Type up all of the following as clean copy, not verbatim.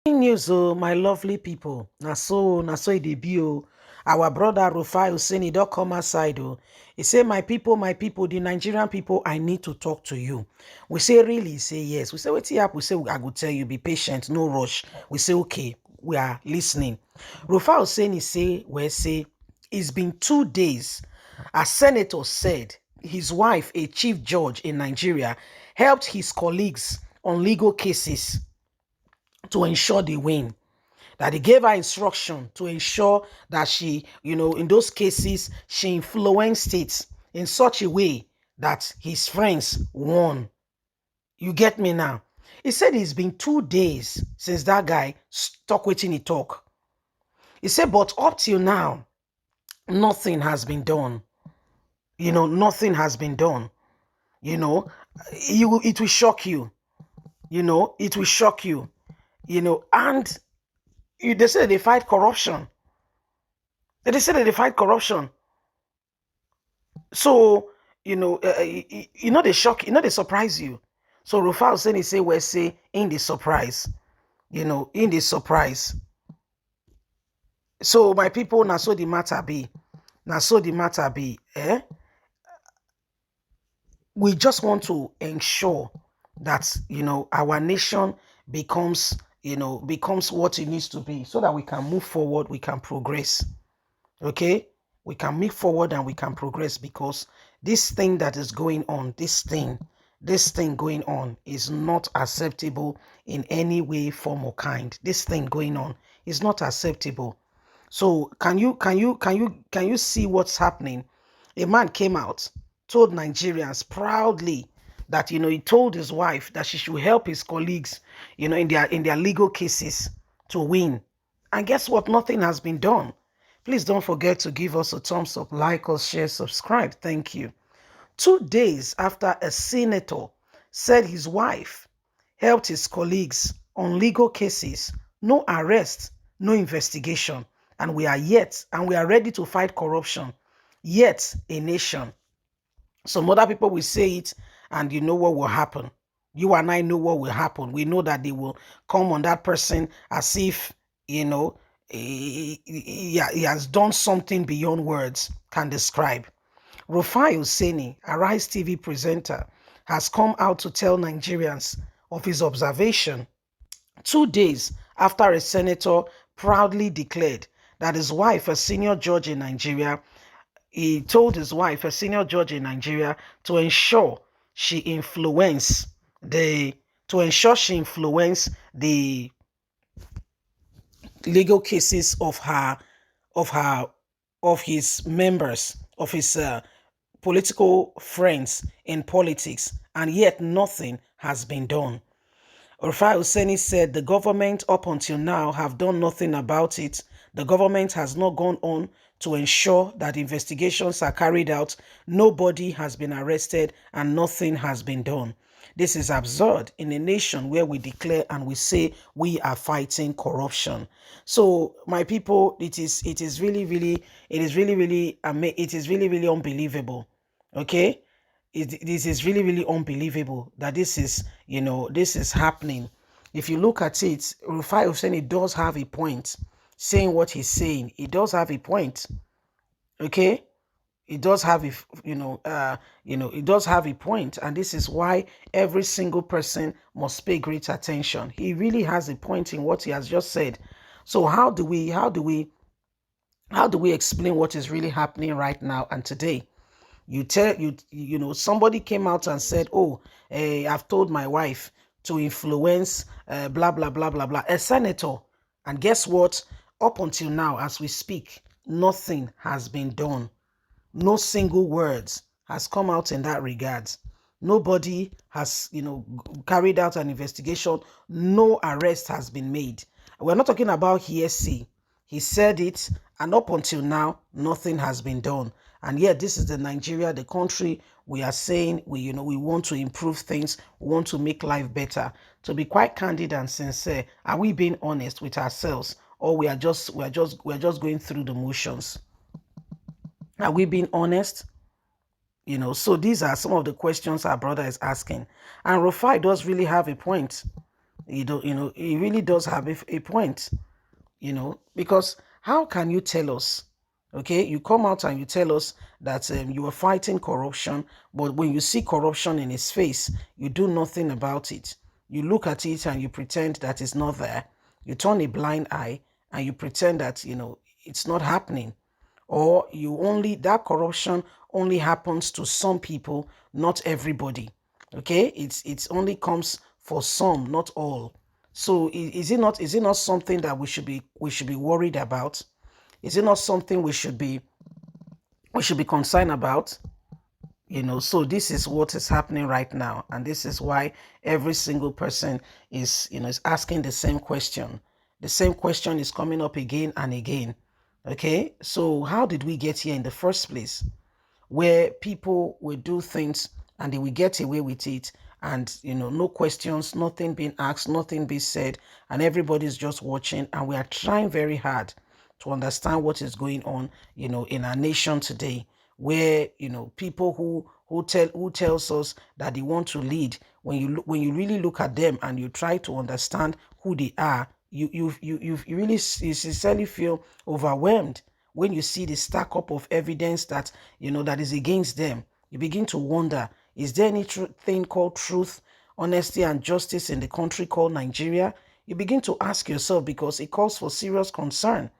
News, oh, my lovely people. Na so it be, oh. Our brother Rufai Hussein, he don't come outside, oh. He say, my people, the Nigerian people, I need to talk to you. We say, really? He say, yes. We say, what's up? We say, I will tell you, be patient, no rush. We say, okay, we are listening. Rufai Hussein, he say, it's been 2 days. A senator said his wife, a chief judge in Nigeria, helped his colleagues on legal cases to ensure they win. That he gave her instruction to ensure that she, in those cases, she influenced it in such a way that his friends won. You get me now? He said it's been 2 days since that guy stuck waiting he talk. He said, but up till now, nothing has been done. Nothing has been done. You know, it will shock you. It will shock you. And they say they fight corruption. They say that they fight corruption. So, they shock, they surprise you. So Rufai Hussein, he say, well, say, in the surprise. In the surprise. So, my people, now so the matter be. Now so the matter be. We just want to ensure that, our nation becomes, becomes what it needs to be so that we can move forward, we can progress. Okay, we can move forward and we can progress, because this thing that is going on, this thing going on is not acceptable in any way, form, or kind. This thing going on is not acceptable. So can you see what's happening? A man came out, told Nigerians proudly that, he told his wife that she should help his colleagues, in their legal cases to win. And guess what? Nothing has been done. Please don't forget to give us a thumbs up, like us, share, subscribe. Thank you. 2 days after a senator said his wife helped his colleagues on legal cases, no arrest, no investigation, and we are ready to fight corruption, yet a nation. Some other people will say it, and you know what will happen. You and I know what will happen. We know that they will come on that person as if, he has done something beyond words can describe. Rufai Husseini, a Rise TV presenter, has come out to tell Nigerians of his observation 2 days after a senator proudly declared that his wife, a senior judge in Nigeria, he told his wife, a senior judge in Nigeria, to ensure she influence the legal cases of her of his members, of his political friends in politics, and yet nothing has been done. Rufai Husseini said the government up until now have done nothing about it. The government has not gone on to ensure that investigations are carried out. Nobody has been arrested and nothing has been done. This is absurd in a nation where we declare and we say we are fighting corruption. So, my people, it is really unbelievable. Okay, this is really unbelievable that this is happening. If you look at it, Rufai Hussein does have a point saying what he's saying. He does have a point. Okay, it does have a it does have a point, and this is why every single person must pay great attention. He really has a point in what he has just said. So how do we explain what is really happening right now and today? Somebody came out and said, oh, I've told my wife to influence blah blah blah blah blah, a senator. And guess what? Up until now, as we speak, nothing has been done. No single words has come out in that regard. Nobody has, carried out an investigation. No arrest has been made. We're not talking about hearsay. He said it, and up until now, nothing has been done. And yet, this is the Nigeria, the country we are saying we want to improve things, we want to make life better. To be quite candid and sincere, are we being honest with ourselves, or we're just going through the motions? Are we being honest? So these are some of the questions our brother is asking. And Rufai does really have a point. He really does have a point, because how can you tell us, okay, you come out and you tell us that you are fighting corruption, but when you see corruption in his face, you do nothing about it. You look at it and you pretend that it's not there. You turn a blind eye and you pretend that, it's not happening. Or that corruption only happens to some people, not everybody. Okay, it's only comes for some, not all. So is it not something that we should be worried about? Is it not something we should be concerned about? So this is what is happening right now, and this is why every single person is asking the same question. The same question is coming up again and again. Okay, so how did we get here in the first place, where people will do things and they will get away with it, and no questions, nothing being asked, nothing being said, and everybody's just watching, and we are trying very hard to understand what is going on in our nation today, where people who tells us that they want to lead, when you really look at them and you try to understand who they are, you really sincerely feel overwhelmed when you see the stack up of evidence that is against them. You begin to wonder, is there any thing called truth, honesty, and justice in the country called Nigeria? You begin to ask yourself, because it calls for serious concern.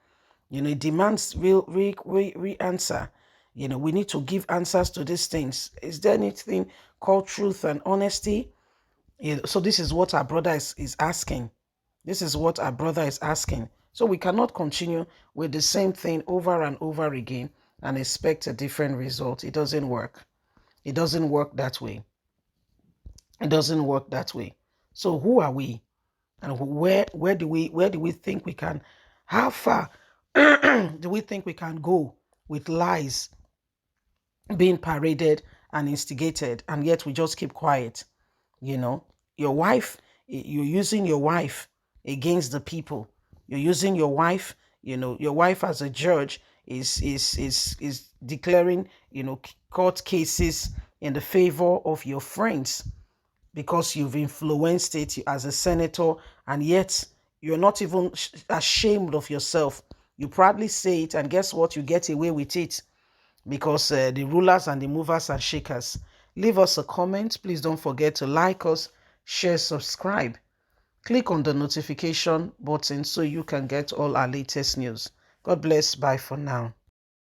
It demands real answer. We need to give answers to these things. Is there anything called truth and honesty? So this is what our brother is asking. This is what our brother is asking. So we cannot continue with the same thing over and over again and expect a different result. It doesn't work. It doesn't work that way. It doesn't work that way. So who are we? And where do we think we can, how far do we think we can go with lies being paraded and instigated, and yet we just keep quiet? Your wife, you're using your wife against the people. You're using your wife, your wife as a judge is declaring, court cases in the favor of your friends, because you've influenced it as a senator, and yet you're not even ashamed of yourself. You proudly say it, and guess what? You get away with it, because the rulers and the movers and shakers. Leave us a comment. Please don't forget to like us, share, subscribe. Click on the notification button so you can get all our latest news. God bless. Bye for now.